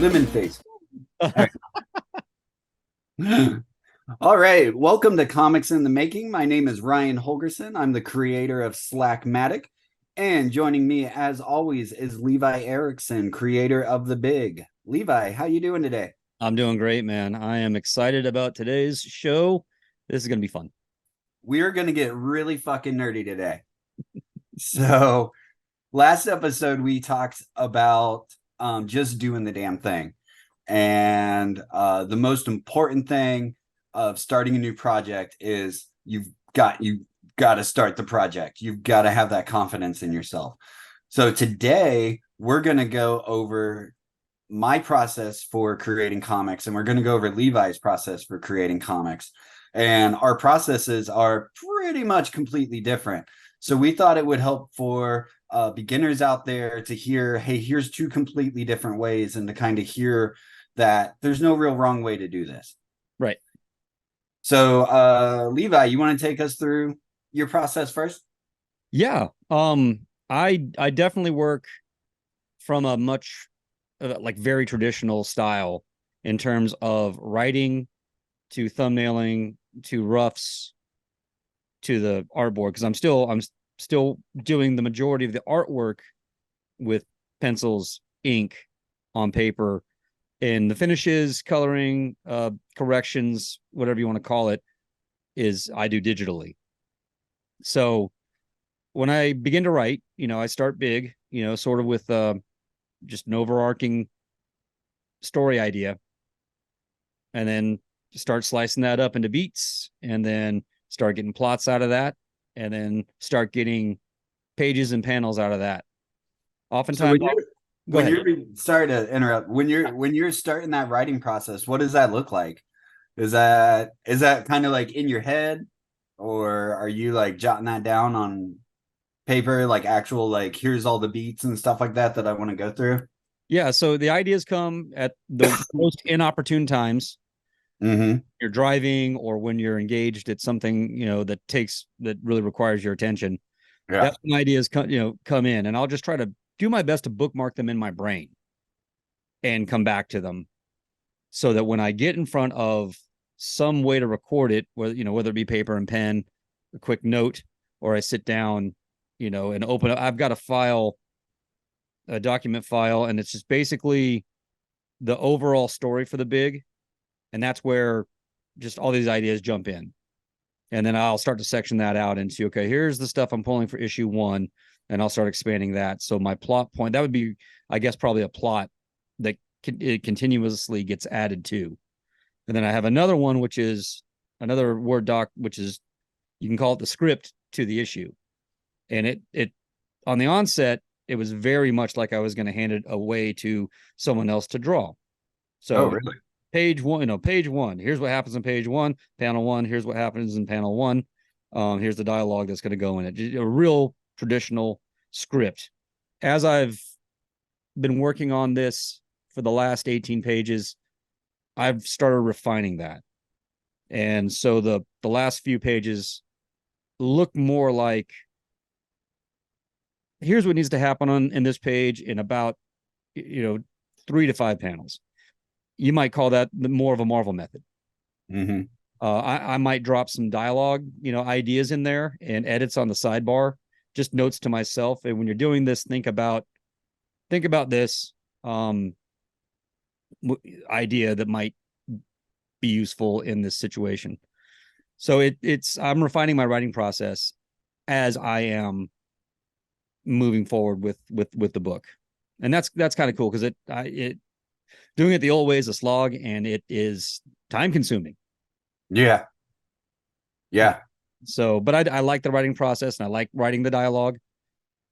cinnamon face. All right. All right. Welcome to Comics in the Making. My name is Ryan Holgerson. I'm the creator of Slackmatic. And joining me, as always, is Levi Erickson, creator of The Big. Levi, how you doing today? I'm doing great, man. I am excited about today's show. This is going to be fun. We're going to get really fucking nerdy today. So, last episode, we talked about just doing the damn thing. And the most important thing of starting a new project is you got to start the project. You've got to have that confidence in yourself. So today we're going to go over my process for creating comics, and we're going to go over Levi's process for creating comics. And our processes are pretty much completely different. So we thought it would help for beginners out there to hear, hey, here's two completely different ways, and to kind of hear that there's no real wrong way to do this. Right. So, Levi, you want to take us through your process first? Yeah. I definitely work from a much like very traditional style in terms of writing to thumbnailing to roughs to the artboard, because I'm still doing the majority of the artwork with pencils, ink on paper, and the finishes, coloring, corrections, whatever you want to call it, is I do digitally. So when I begin to write, I start big, sort of with just an overarching story idea, and then start slicing that up into beats, and then start getting plots out of that, and then start getting pages and panels out of that. So Oftentimes, go when ahead. you're sorry to interrupt, when you're starting that writing process, what does that look like? Is that kind of like in your head, or are you like jotting that down on paper, like actual, like here's all the beats and stuff like that I want to go through? Yeah, so the ideas come at the most inopportune times. Mm-hmm. You're driving or when you're engaged at something, that really requires your attention. Yeah. That's when ideas come in, and I'll just try to do my best to bookmark them in my brain and come back to them, so that when I get in front of some way to record it, whether it be paper and pen, a quick note, or I sit down, and open up, I've got a document file, and it's just basically the overall story for the big. And that's where just all these ideas jump in. And then I'll start to section that out into, okay, here's the stuff I'm pulling for issue 1, and I'll start expanding that. So my plot point, that would be, I guess, probably a plot that it continuously gets added to. And then I have another one, which is another Word doc, which is, you can call it the script to the issue. And it on the onset, it was very much like I was going to hand it away to someone else to draw. Oh, So really? page 1, here's what happens in page 1, panel 1, here's what happens in panel 1. Here's the dialogue that's going to go in it. A real traditional script. As I've been working on this for the last 18 pages, I've started refining that. And so the last few pages look more like, here's what needs to happen in this page in about 3 to 5 panels. You might call that more of a Marvel method. Mm-hmm. I might drop some dialogue, ideas in there and edits on the sidebar, just notes to myself. And when you're doing this, think about this idea that might be useful in this situation. So I'm refining my writing process as I am moving forward with the book, and that's kind of cool, because it doing it the old way is a slog, and it is time consuming. Yeah. Yeah. So, but I like the writing process, and I like writing the dialogue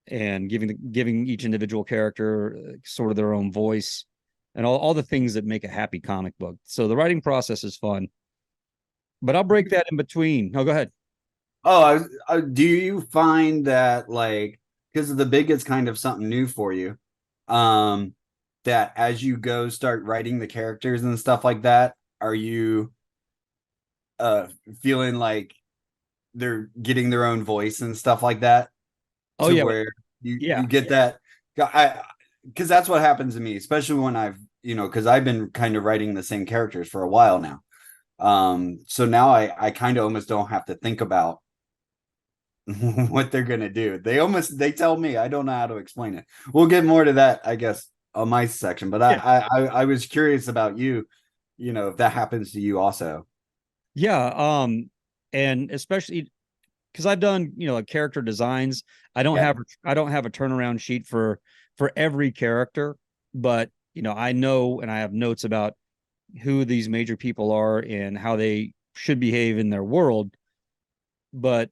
and giving each individual character sort of their own voice, and all the things that make a happy comic book. So the writing process is fun, but I'll break that in between. No, go ahead. Oh, do you find that, like, because the big is kind of something new for you, um, that as you go start writing the characters and stuff like that, are you uh feeling like they're getting their own voice and stuff like that, Oh to yeah, where you yeah, get that? I Because that's what happens to me, especially when I've because I've been kind of writing the same characters for a while now. So now I kind of almost don't have to think about what they're gonna do. They tell me. I don't know how to explain it. We'll get more to that, I guess, on my section. But Yeah. I was curious about you, if that happens to you also. Yeah. And especially because I've done, like character designs. Yeah. I don't have a turnaround sheet for every character, but I know and I have notes about who these major people are and how they should behave in their world. But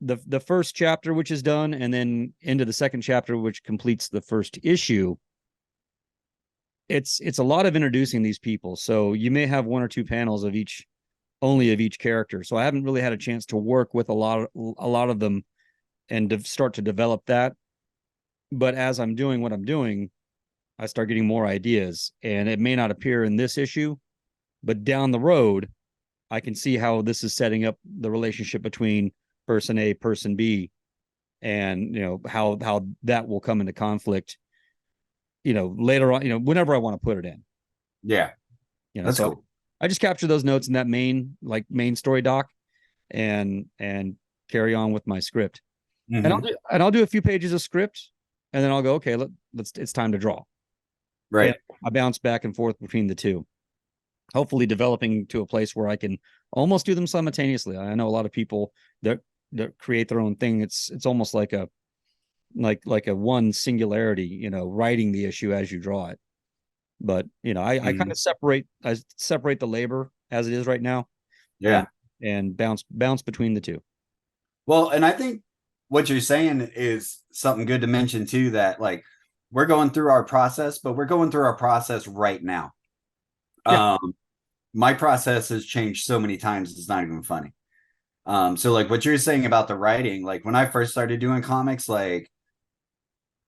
the first chapter, which is done, and then into the second chapter, which completes the first issue, it's a lot of introducing these people. So you may have one or two panels of each only of each character. So I haven't really had a chance to work with a lot of them and start to develop that. But as I'm doing what I'm doing, I start getting more ideas, and it may not appear in this issue, but down the road, I can see how this is setting up the relationship between person A, person B, and how that will come into conflict. Later on, whenever I want to put it in. Yeah. That's So cool. I just capture those notes in that main story doc, and carry on with my script. And Hmm. I'll do a few pages of script, and then I'll go, okay, let's it's time to draw. And Right. I bounce back and forth between the two, hopefully developing to a place where I can almost do them simultaneously. I know a lot of people that create their own thing. It's almost like a one singularity, writing the issue as you draw it. But I kind Mhm. of separate the labor as it is right now, and Yeah. bounce between the two. Well, and I think what you're saying is something good to mention too, that like we're going through our process, but we're going through our process right now. Yeah, Um, my process has changed so many times, it's not even funny. So like what you're saying about the writing, like when I first started doing comics, like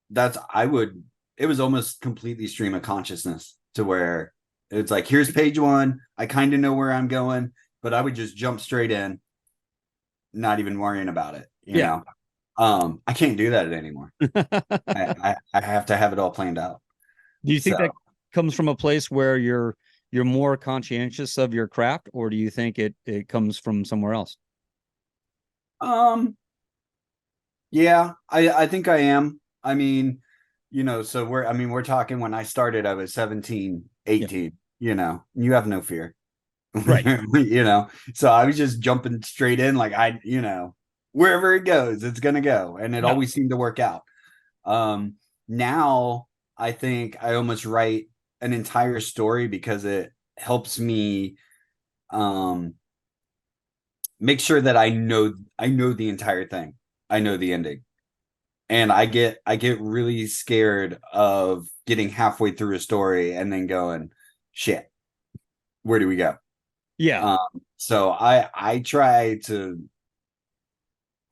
that's I would it was almost completely stream of consciousness to where it's like here's page one, I kind of know where I'm going, but I would just jump straight in, not even worrying about it, yeah. I can't do that anymore. I have to have it all planned out. Do you think So that comes from a place where you're more conscientious of your craft, or do you think it comes from somewhere else? um yeah, I think I am. I mean, so we're talking when I started, I was 17, Yeah, 18, you have no fear. right. So I was just jumping straight in, like wherever it goes, it's gonna go. And it Yeah, always seemed to work out. Now I think I almost write an entire story because it helps me um make sure that I know the entire thing. I know the ending. And I get really scared of getting halfway through a story and then going, shit, where do we go? yeah, Um, so I try to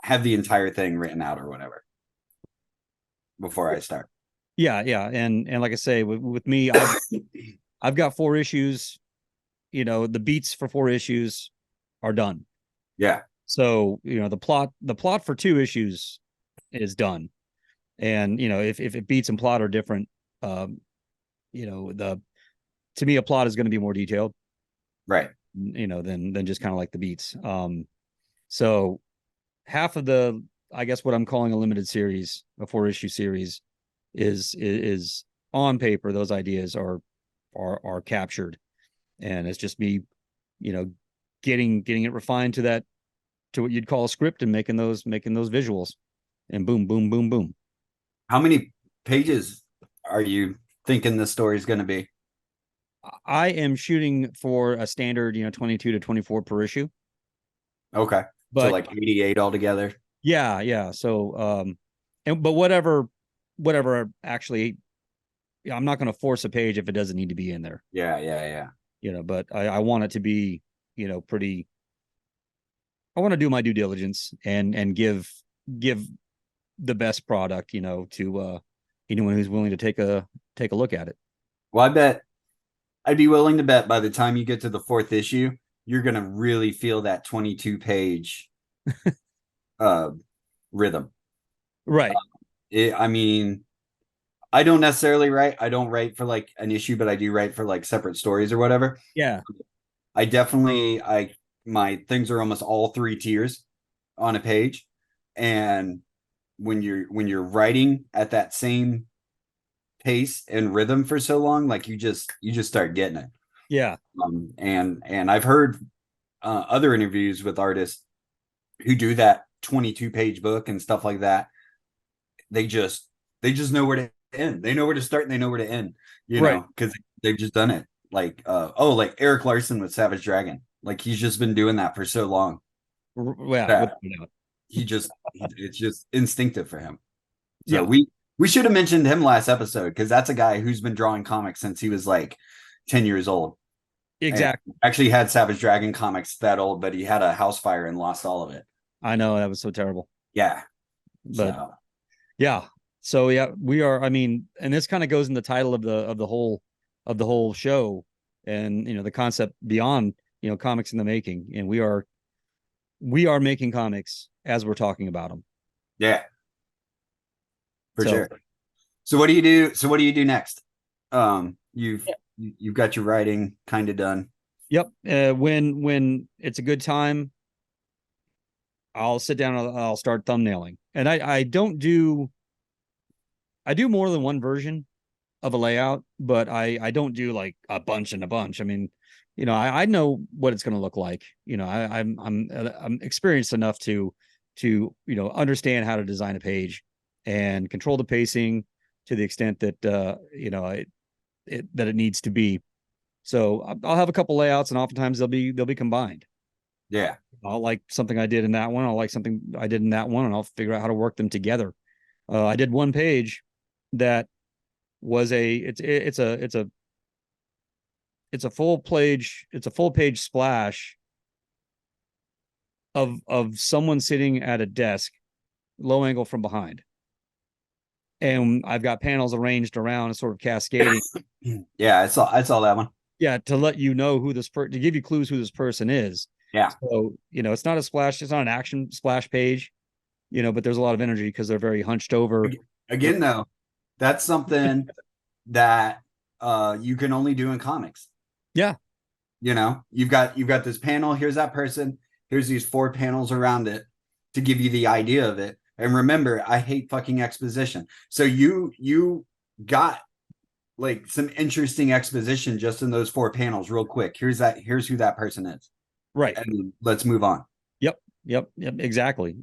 have the entire thing written out or whatever before I start. yeah. And like I say, with me, I've got 4 issues. The beats for 4 issues are done. Yeah, So the plot for 2 issues is done. And if it beats and plot are different, um, the to me a plot is going to be more detailed, right. than just kind of like the beats. So half of the, I guess what I'm calling a limited series, a 4 issue series, is on paper. Those ideas are captured, and it's just me, you know, getting it refined to what you'd call a script and making those visuals, and boom, boom, boom, boom. How many pages are you thinking the story is going to be? I am shooting for a standard, 22 to 24 per issue, Okay. So but like 88 altogether. yeah, yeah. So, but whatever actually, I'm not going to force a page if it doesn't need to be in there, Yeah, yeah, yeah. but I want it to be, pretty, I want to do my due diligence and give the best product, to anyone who's willing to take a look at it. Well, I bet I'd be willing to bet by the time you get to the fourth issue, you're going to really feel that 22-page uh rhythm. Right. I mean, I don't necessarily write. I don't write for like an issue, but I do write for like separate stories or whatever. Yeah. I definitely I my things are almost all three tiers on a page. And when you're writing at that same pace and rhythm for so long, like you just start getting it. Yeah. And I've heard other interviews with artists who do that 22-page book and stuff like that. They just know where to end. They know where to start and they know where to end, Right. because they've just done it. Like like Eric Larson with Savage Dragon. Like he's just been doing that for so long Yeah. that it's just instinctive for him. So Yeah. we should have mentioned him last episode because that's a guy who's been drawing comics since he was like 10 years old. And Exactly. actually had Savage Dragon comics that old, but he had a house fire and lost all of it. I know that was so terrible, Yeah. but So yeah. So yeah, we are. I mean, and this kind of goes in the title of the whole show, and the concept beyond comics in the making, and we are making comics as we're talking about them. yeah, for So sure. So what do you do? So what do you do next? You've got your writing kind of done. yep. When it's a good time, I'll sit down. I'll start thumbnailing, and I do more than one version of a layout, but I don't do like a bunch and a bunch. I mean, I know what it's going to look like. I'm experienced enough to understand how to design a page and control the pacing to the extent that that it needs to be. So I'll have a couple layouts, and oftentimes they'll be combined. Yeah. I'll like something I did in that one. I'll like something I did in that one, and I'll figure out how to work them together. I did one page that was it's a full page splash of someone sitting at a desk, low angle from behind, and I've got panels arranged around, sort of cascading. Yeah, I saw that one. Yeah, to let you know to give you clues who this person is. Yeah. So it's not a splash, it's not an action splash page, but there's a lot of energy because they're very hunched over. Again, though, that's something that you can only do in comics. Yeah. You've got this panel, here's that person, here's these four panels around it to give you the idea of it. And remember, I hate fucking exposition. So you got like some interesting exposition just in those four panels real quick. Here's who that person is. Right. And let's move on. Yep, exactly.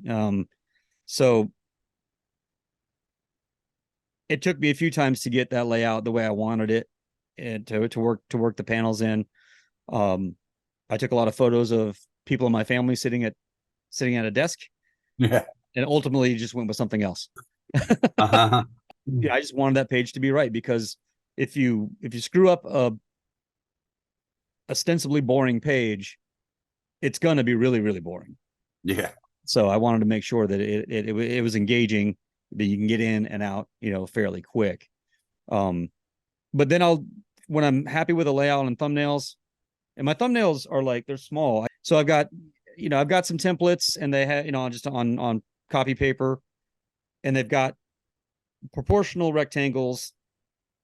So it took me a few times to get that layout the way I wanted it, and to work the panels in. I took a lot of photos of people in my family sitting at a desk, Yeah. and ultimately just went with something else. Uh-huh. Yeah, I just wanted that page to be right, because if you screw up a ostensibly boring page, it's gonna be really, really boring. Yeah. So I wanted to make sure that it was engaging, that you can get in and out, fairly quick. But then when I'm happy with the layout and thumbnails, and my thumbnails are like, they're small. So I've got some templates, and they have, just on copy paper, and they've got proportional rectangles,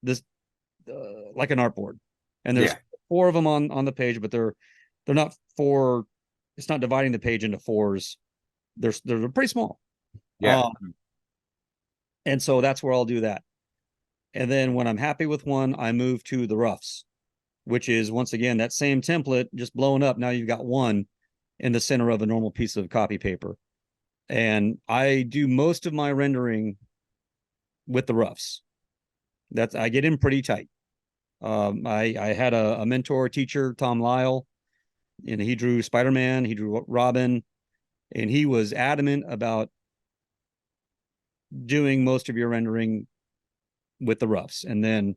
this like an artboard, and there's Yeah. four of them on the page, but they're not four. It's not dividing the page into fours. They're pretty small. Yeah. And so that's where I'll do that. And then when I'm happy with one, I move to the roughs, which is once again that same template just blown up. Now you've got one in the center of a normal piece of copy paper. And I do most of my rendering with the roughs. I get in pretty tight. I had a mentor teacher, Tom Lyle, and he drew Spider-Man, he drew Robin, and he was adamant about doing most of your rendering with the roughs, and then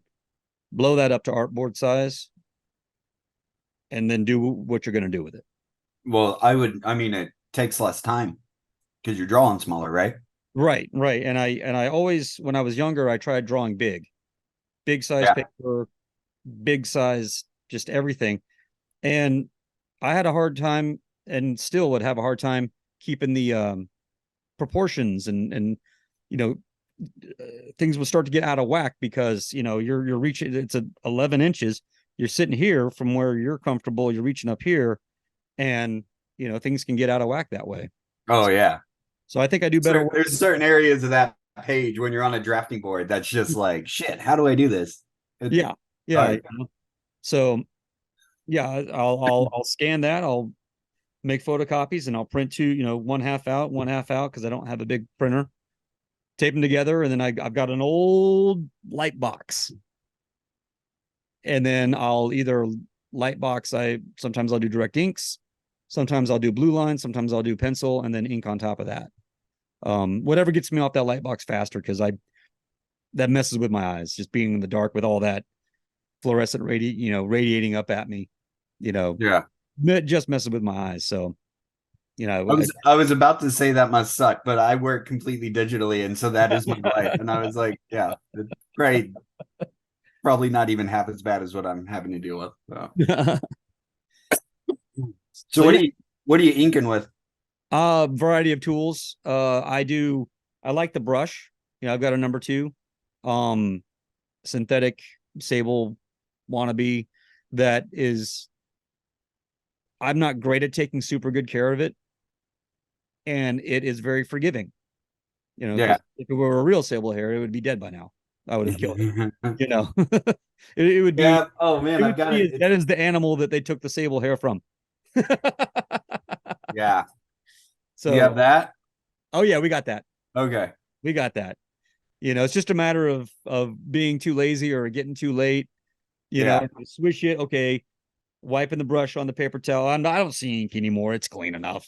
blow that up to artboard size, and then do what you're going to do with it. Well, I mean, it takes less time because you're drawing smaller, right? Right. And I always, when I was younger, I tried drawing big size Yeah. paper, big size, just everything. And I had a hard time, and still would have a hard time, keeping the proportions and things will start to get out of whack because you're reaching, it's 11 inches. You're sitting here from where you're comfortable. You're reaching up here, and things can get out of whack that way. Oh yeah. So I think I do better work. There's certain areas of that page when you're on a drafting board that's just like, shit, how do I do this? It's Yeah, yeah. hard. So yeah, I'll scan that. I'll make photocopies and I'll print two, one half out, one half out because I don't have a big printer. Tape them together, and then I've got an old light box, and then I'll either light box. Sometimes I'll do direct inks, sometimes I'll do blue line, sometimes I'll do pencil, and then ink on top of that. Whatever gets me off that light box faster, because that messes with my eyes, just being in the dark with all that fluorescent radiating up at me. Yeah. It just messes with my eyes. So I was about to say that must suck, but I work completely digitally, and so that is my life. And I was like, yeah, it's great. Probably not even half as bad as what I'm having to deal with. So, so So yeah, what are you inking with? variety of tools. I like the brush. I've got a number two, um, synthetic sable wannabe that is. I'm not great at taking super good care of it, and it is very forgiving. Yeah. Because if it were a real sable hair, it would be dead by now. I would have killed it. It would be Yeah. Oh man, it I've would got be it. as dead as the animal that they took the sable hair from. Yeah. You have So, that? oh yeah, we got that. Okay. We got that. It's just a matter of being too lazy or getting too late. Yeah. Swish it. Okay, wiping the brush on the paper towel. I don't see ink anymore. It's clean enough.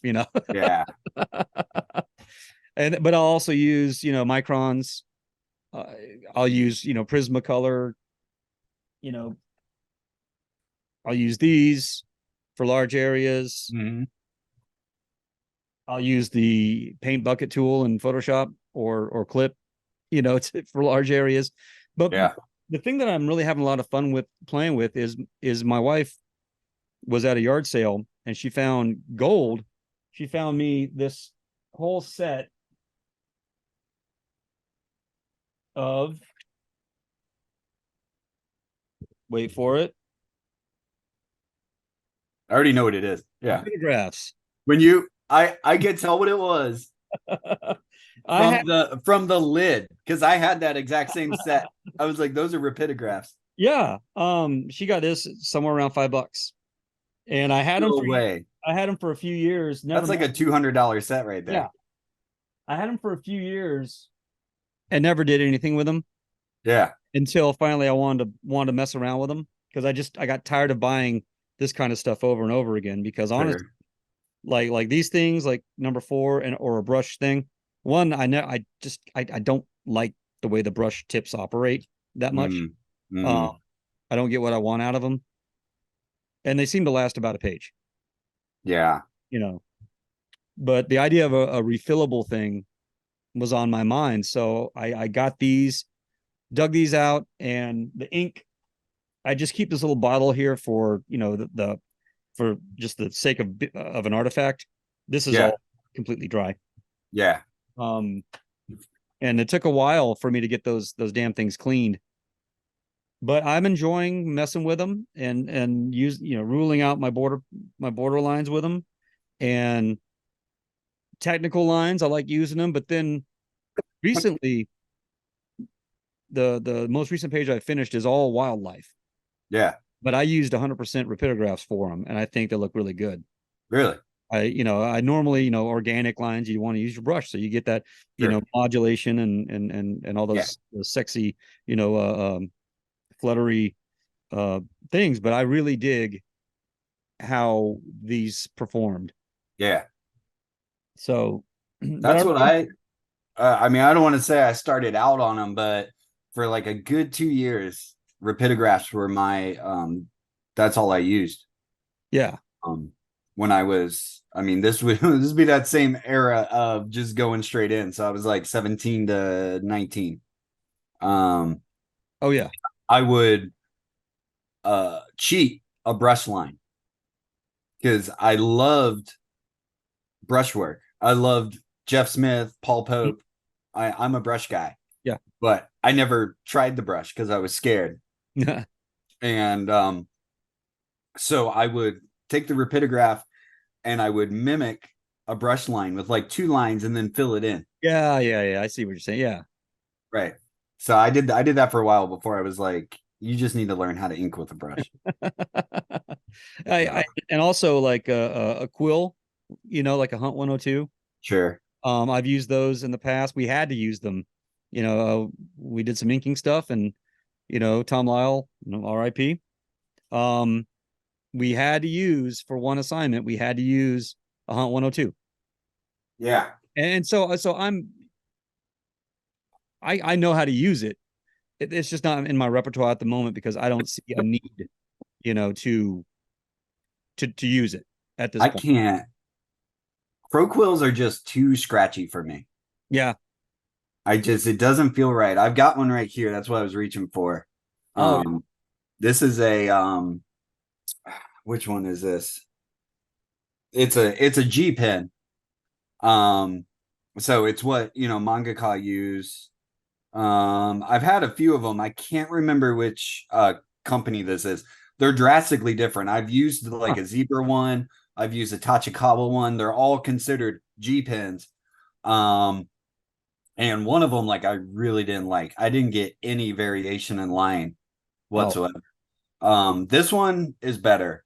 Yeah. But I'll also use microns. Uh, I'll use Prismacolor. You know, I'll use these for large areas. Mm-hmm. I'll use the paint bucket tool in Photoshop or Clip. It's for large areas. But Yeah. the thing that I'm really having a lot of fun with playing with is my wife was at a yard sale and she found gold. She found me this whole set of, wait for it, I already know what it is. Yeah. photographs. When I could tell what it was I had, from the lid because I had that exact same set. I was like, those are repidographs. yeah. She got this somewhere around $5, and No way. I had them for a few years. Never That's like met. a $200 set right Yeah, there. I had them for a few years and never did anything with them Yeah. until finally I wanted to mess around with them because I got tired of buying this kind of stuff over and over again because honestly, Sure. like these things like number four or a brush thing, one I know I don't like the way the brush tips operate that much. Mm. um Mm. I don't get what I want out of them, and they seem to last about a page. Yeah. you know but the idea of a refillable thing was on my mind, so I got these, dug these out, and the ink, I just keep this little bottle here for the for just the sake of an artifact. This is Yeah. all completely dry. Yeah. um and it took a while for me to get those damn things cleaned, but I'm enjoying messing with them and ruling out my border lines with them, and technical lines. I like using them, but then recently the most recent page I finished is all wildlife, Yeah. but I used 100% rapidographs for them, and I think they look really good. Really? I normally, organic lines, you want to use your brush so you get that, Sure. modulation and all Yeah. those sexy, fluttery uh things, but I really dig how these performed. Yeah. So, but That's what I mean, I don't want to say I started out on them, but for like a good 2 years, rapidographs were that's all I used. yeah. Um, when I mean, this would this would be that same era of just going straight in. So I was like 17 to 19. Um, Oh yeah. I would cheat a brush line because I loved brushwork. I loved Jeff Smith, Paul Pope. I'm a brush guy. Yeah. but I never tried the brush because I was scared. And so I would take the rapidograph and I would mimic a brush line with like two lines and then fill it in. Yeah. I see what you're saying. Yeah. Right. So I did that for a while before I was like, you just need to learn how to ink with a brush. I So and also like a quill, like a Hunt 102. sure. I've used those in the past. We had to use them. We did some inking stuff, and Tom Lyle, RIP. Um, we had to use for one assignment. We had to use a Hunt 102, Yeah. and so I know how to use it. It's just not in my repertoire at the moment because I don't see a need, to use it at this I point. can't. Pro quills are just too scratchy for me. Yeah. It doesn't feel right. I've got one right here. That's what I was reaching for. Oh, Um, this is a which one is this? It's a G pen. Um, so it's what mangaka use. I've had a few of them. I can't remember which company this is. They're drastically different. I've used like huh. a zebra one. I've used a Tachikawa one. They're all considered G pens. Um, and one of them, like I really didn't like. I didn't get any variation in line Oh, whatsoever. This one is better.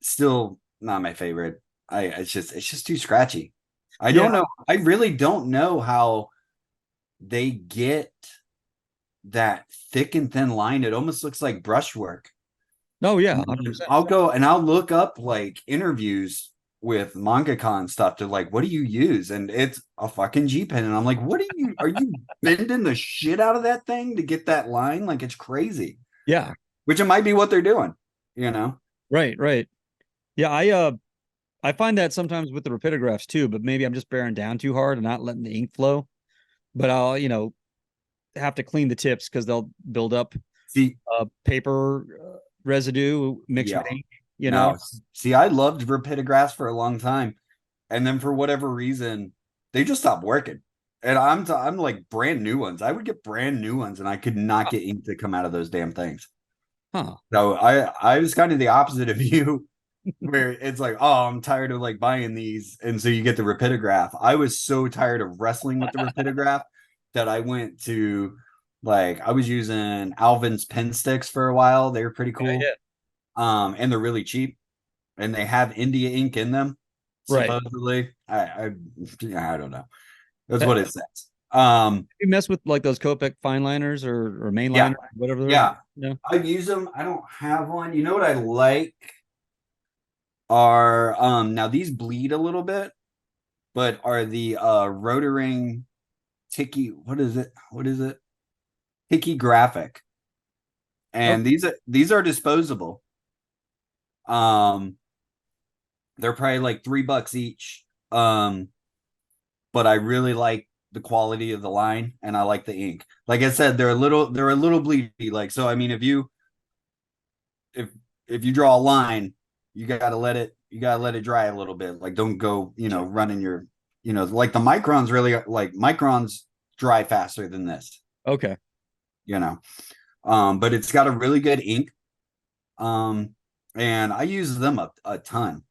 Still not my favorite. It's just too scratchy. I yeah. don't know. I really don't know how they get that thick and thin line. It almost looks like brushwork. No, yeah, And 100%. I'll go and I'll look up like interviews with mangaka and stuff to like, what do you use? And it's a fucking G pen. And I'm like, what are you bending the shit out of that thing to get that line? Like it's crazy. Yeah. Which it might be what they're doing, you know? Right. Yeah, I find that sometimes with the rapidographs too, but maybe I'm just bearing down too hard and not letting the ink flow. But I'll, have to clean the tips because they'll build up See, paper residue mixed with yeah. ink, No, see, I loved rapidographs for a long time. And then for whatever reason, they just stopped working. And I'm like brand new ones. I would get brand new ones and I could not get ink to come out of those damn things. Huh. So I was kind of the opposite of you, where it's like, oh, I'm tired of like buying these. And so you get the rapidograph. I was so tired of wrestling with the rapidograph that I went to like I was using Alvin's pen sticks for a while. They were pretty cool. Yeah. And they're really cheap and they have India ink in them, Right. supposedly. I don't know. That's Have what it says. Um, you mess with like those Copic fine liners or main yeah, liners, whatever they're, yeah. I've used them. I don't have one. You know what I like are now these bleed a little bit, but are the Rotering Tiki, what is it? What is it? Tiki Graphic. Oh, And these are disposable. Um, they're probably like $3 each. But I really like the quality of the line and I like the ink. Like I said, they're a little bleedy. Like so, I mean, if if you draw a line, you gotta let it dry a little bit. Like don't go, running your, like the microns really like microns dry faster than this, okay. you know. But it's got a really good ink. Um, and I use them a ton.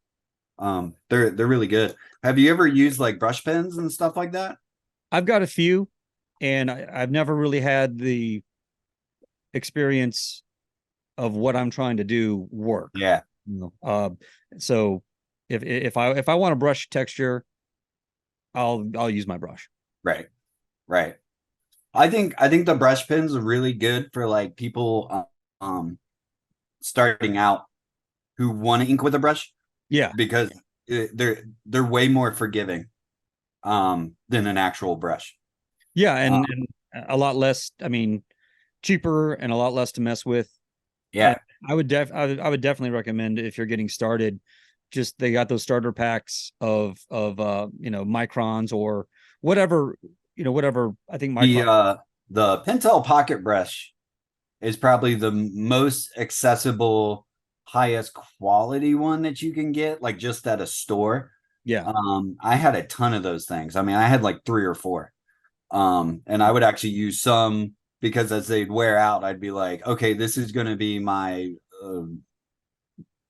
They're really good. Have you ever used like brush pens and stuff like that? I've got a few, and I've never really had the experience of what I'm trying to do work. Yeah, So if I want to brush texture, I'll use my brush. right, right. I think the brush pens are really good for like people starting out who want to ink with a brush Yeah, because they're way more forgiving than an actual brush. yeah, Uh, and a lot less. I mean, cheaper and a lot less to mess with. And yeah, I would definitely recommend if you're getting started, just they got those starter packs of microns or whatever, whatever. I think the micron. uh the Pentel Pocket Brush is probably the most accessible, highest quality one that you can get, like just at a store. Yeah. I had a ton of those things. I mean, I had like three or four. And I would actually use some because as they'd wear out, I'd be like, okay, this is going to be my uh,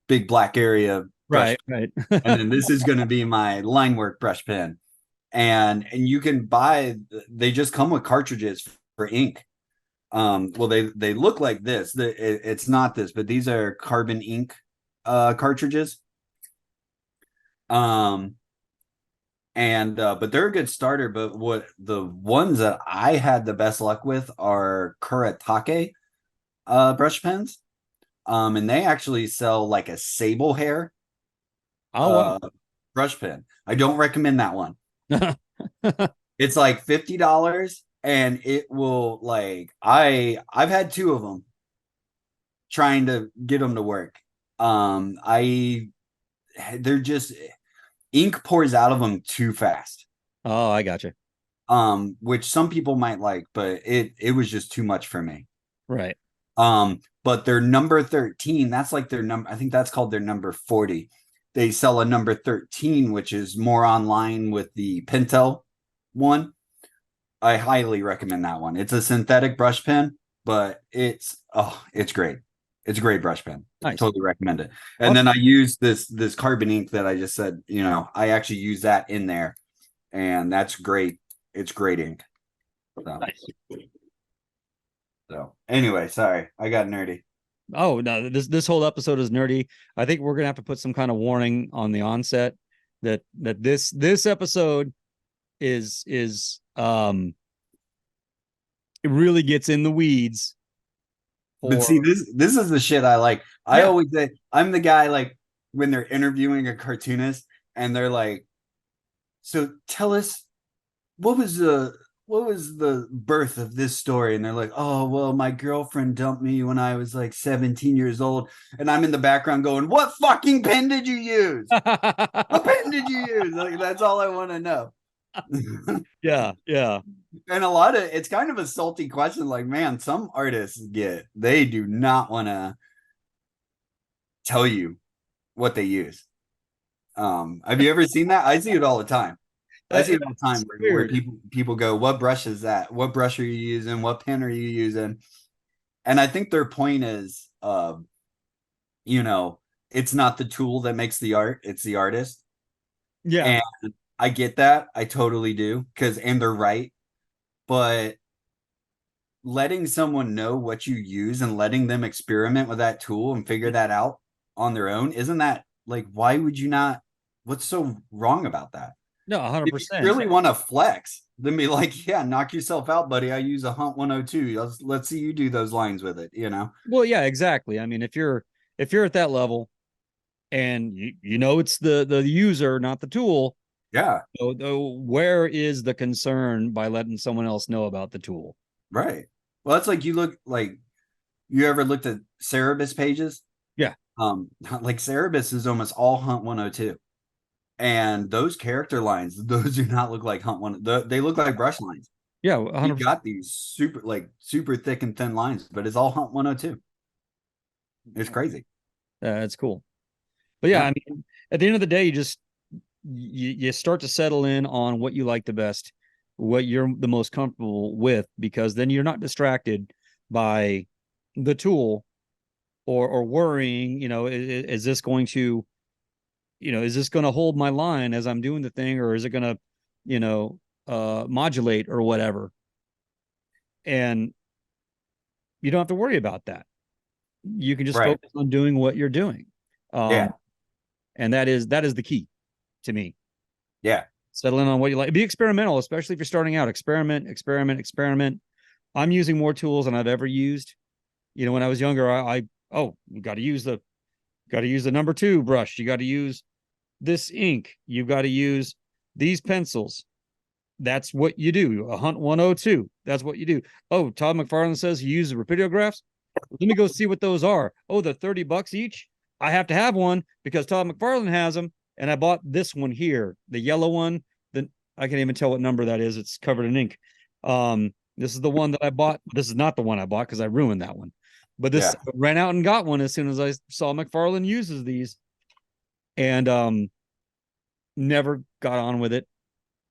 big black area brush, Right. and then this is going to be my line work brush pen. And you can buy, they just come with cartridges for ink. Well, they look like this. It's not this, but these are carbon ink cartridges. Um, and but they're a good starter. But what the ones that I had the best luck with are Kuretake brush pens. And they actually sell like a sable hair Oh wow. uh brush pen. I don't recommend that one. It's like $50 and it will like I've had two of them trying to get them to work. I they're just ink pours out of them too fast. Oh, I got you. Which some people might like, but it was just too much for me. Right. But their number 13, that's like their number, I think that's called their number 40. They sell a number 13, which is more online with the Pentel one. I highly recommend that one. It's a synthetic brush pen, but it's great. It's a great brush pen. Nice. Totally recommend it. And then Awesome. I use this carbon ink that I just said, I actually use that in there, and that's great. It's great ink. So, Nice. so anyway, sorry, I got nerdy. Oh no, this whole episode is nerdy. I think we're gonna have to put some kind of warning on the onset that this episode is it really gets in the weeds But see, for this is the shit I like. I yeah. always say I'm the guy like when they're interviewing a cartoonist and they're like, "So tell us what was the birth of this story?" And they're like, "Oh, well, my girlfriend dumped me when I was like 17 years old." And I'm in the background going, "What fucking pen did you use? What pen did you use?" Like that's all I want to know. Yeah. And a lot of it's kind of a salty question. Like, man, some artists they do not want to tell you what they use. Have you ever seen that? I see it all the time. I see it all the time It's where weird. people go, "What brush is that? What brush are you using? What pen are you using?" And I think their point is, you know, it's not the tool that makes the art; it's the artist. Yeah. And I get that, I totally do, and they're right. But letting someone know what you use and letting them experiment with that tool and figure that out on their own, isn't that like why would you not? What's so wrong about that? No, If you 100%. really want to flex, then be like, yeah, knock yourself out, buddy. I use a Hunt 102. Let's see you do those lines with it. Well, yeah, exactly. I mean, if you're at that level and you know it's the user, not the tool, Yeah, where is the concern by letting someone else know about the tool? right. Well, that's like you look like you ever looked at Cerebus pages? Yeah. Like Cerebus is almost all Hunt 102. And those character lines, those do not look like Hunt one. They look like brush lines. Yeah, He 100%. got these super thick and thin lines, but it's all Hunt 102. It's crazy. That's cool. But yeah, Yeah. I mean, at the end of the day, you start to settle in on what you like the best, what you're the most comfortable with, because then you're not distracted by the tool or worrying, is this going to, is this going to hold my line as I'm doing the thing, or is it going to, modulate or whatever? And you don't have to worry about that. You can just Right. focus on doing what you're doing. Yeah. And that is the key to me. Yeah. Settle in on what you like. Be experimental, especially if you're starting out. Experiment. I'm using more tools than I've ever used. When I was younger, you got to use the number 2 brush. You got to use this ink. You've got to use these pencils. That's what you do. A Hunt 102. That's what you do. Oh, Todd McFarlane says he uses rapidographs. Let me go see what those are. Oh, they're $30 each. I have to have one because Todd McFarlane has them. And I bought this one here, the yellow one. I can't even tell what number that is. It's covered in ink. This is the one that I bought. This is not the one I bought because I ruined that one. But this Yeah. I ran out and got one as soon as I saw McFarlane uses these, and never got on with it.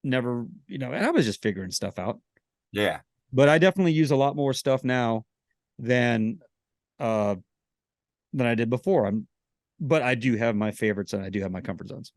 Never, and I was just figuring stuff out. Yeah. But I definitely use a lot more stuff now than uh than I did before. But I do have my favorites and I do have my comfort zones.